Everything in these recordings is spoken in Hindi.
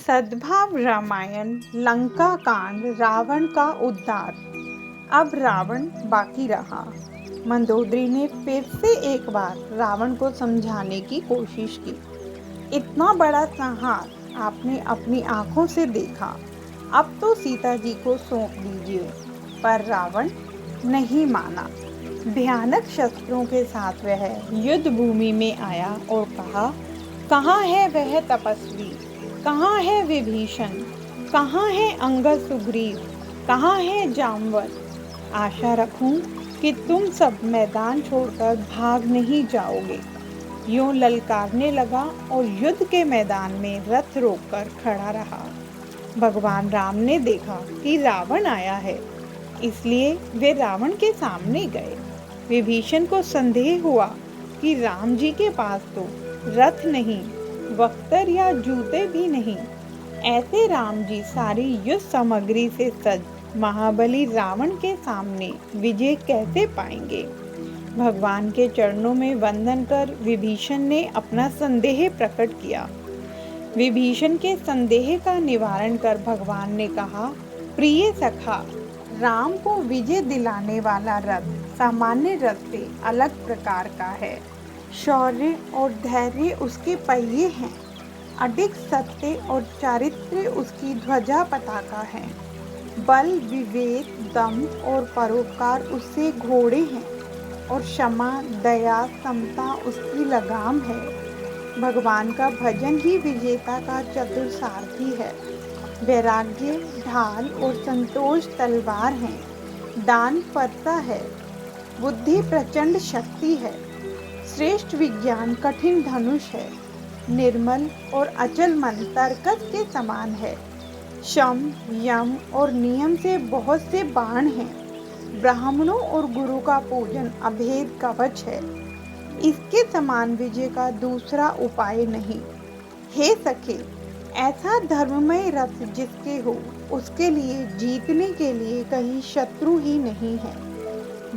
सद्भाव रामायण लंका कांड रावण का उद्धार। अब रावण बाकी रहा। मंदोदरी ने फिर से एक बार रावण को समझाने की कोशिश की। इतना बड़ा संहार आपने अपनी आंखों से देखा, अब तो सीता जी को सौंप दीजिए। पर रावण नहीं माना। भयानक शस्त्रों के साथ वह युद्ध भूमि में आया और कहा, कहाँ है वह तपस्वी, कहाँ है विभीषण, कहाँ है अंगद सुग्रीव, कहाँ है जामवंत। आशा रखूं कि तुम सब मैदान छोड़कर भाग नहीं जाओगे। यूं ललकारने लगा और युद्ध के मैदान में रथ रोककर खड़ा रहा। भगवान राम ने देखा कि रावण आया है, इसलिए वे रावण के सामने गए। विभीषण को संदेह हुआ कि राम जी के पास तो रथ नहीं, बख्तर या जूते भी नहीं। ऐसे राम जी सारी युद्ध सामग्री से सज महाबली रावण के सामने विजय कैसे पाएंगे। भगवान के चरणों में वंदन कर विभीषण ने अपना संदेह प्रकट किया। विभीषण के संदेह का निवारण कर भगवान ने कहा, प्रिय सखा, राम को विजय दिलाने वाला रथ सामान्य रथ से अलग प्रकार का है। शौर्य और धैर्य उसके पहिए हैं, अडिग सत्य और चारित्र्य उसकी ध्वजा पताका है। बल, विवेक, दम और परोपकार उससे घोड़े हैं और क्षमा, दया, समता उसकी लगाम है। भगवान का भजन ही विजेता का चतुर सारथी है। वैराग्य ढाल और संतोष तलवार हैं। दान फरसा है, बुद्धि प्रचंड शक्ति है। श्रेष्ठ विज्ञान कठिन धनुष है। निर्मल और अचल मन तरकस के समान है। शम, यम और नियम से बहुत से बाण हैं। ब्राह्मणों और गुरु का पूजन अभेद कवच है। इसके समान विजय का दूसरा उपाय नहीं। हे सखे, ऐसा धर्ममय रथ जिसके हो, उसके लिए जीतने के लिए कहीं शत्रु ही नहीं है।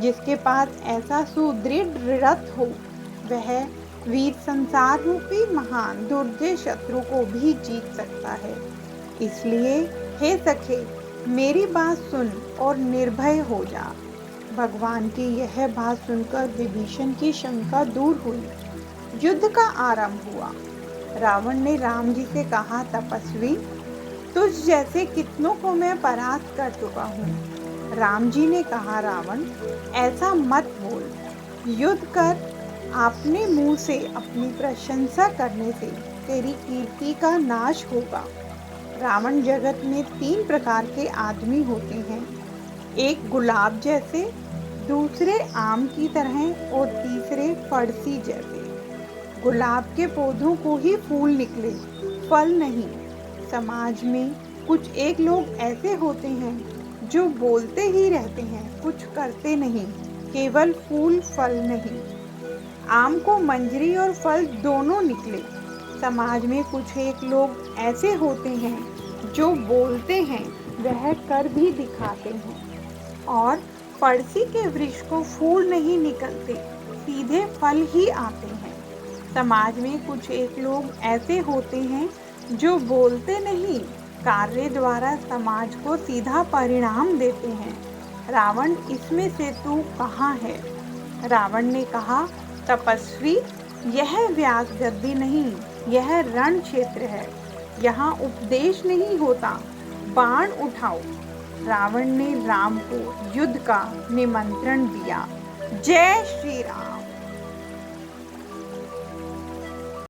जिसके पास ऐसा सुदृढ़ रथ हो, वह वीर संसार रूपी महान दुर्जय शत्रु को भी जीत सकता है। इसलिए हे सखे, मेरी बात सुन और निर्भय हो जा। भगवान की यह बात सुनकर विभीषण की शंका दूर हुई। युद्ध का आरंभ हुआ। रावण ने राम जी से कहा, तपस्वी, तुझ जैसे कितनों को मैं परास्त कर चुका हूँ। राम जी ने कहा, रावण, ऐसा मत बोल। युद्ध कर। अपने मुंह से अपनी प्रशंसा करने से तेरी कीर्ति का नाश होगा। रावण जगत में 3 प्रकार के आदमी होते हैं। एक गुलाब जैसे, दूसरे आम की तरह और तीसरे फड़सी जैसे। गुलाब के पौधों को ही फूल निकले, फल नहीं। समाज में कुछ एक लोग ऐसे होते हैं जो बोलते ही रहते हैं, कुछ करते नहीं, केवल फूल फल नहीं। आम को मंजरी और फल दोनों निकले। समाज में कुछ एक लोग ऐसे होते हैं जो बोलते हैं, वह कर भी दिखाते हैं। और फड़सी के वृक्ष को फूल नहीं निकलते, सीधे फल ही आते हैं। समाज में कुछ एक लोग ऐसे होते हैं जो बोलते नहीं, कार्य द्वारा समाज को सीधा परिणाम देते हैं। रावण, इसमें से तू कहाँ है? रावण ने कहा, तपस्वी, यह व्यास गद्दी नहीं, यह रण क्षेत्र है। यहाँ उपदेश नहीं होता, बाण उठाओ। रावण ने राम को युद्ध का निमंत्रण दिया। जय श्री राम।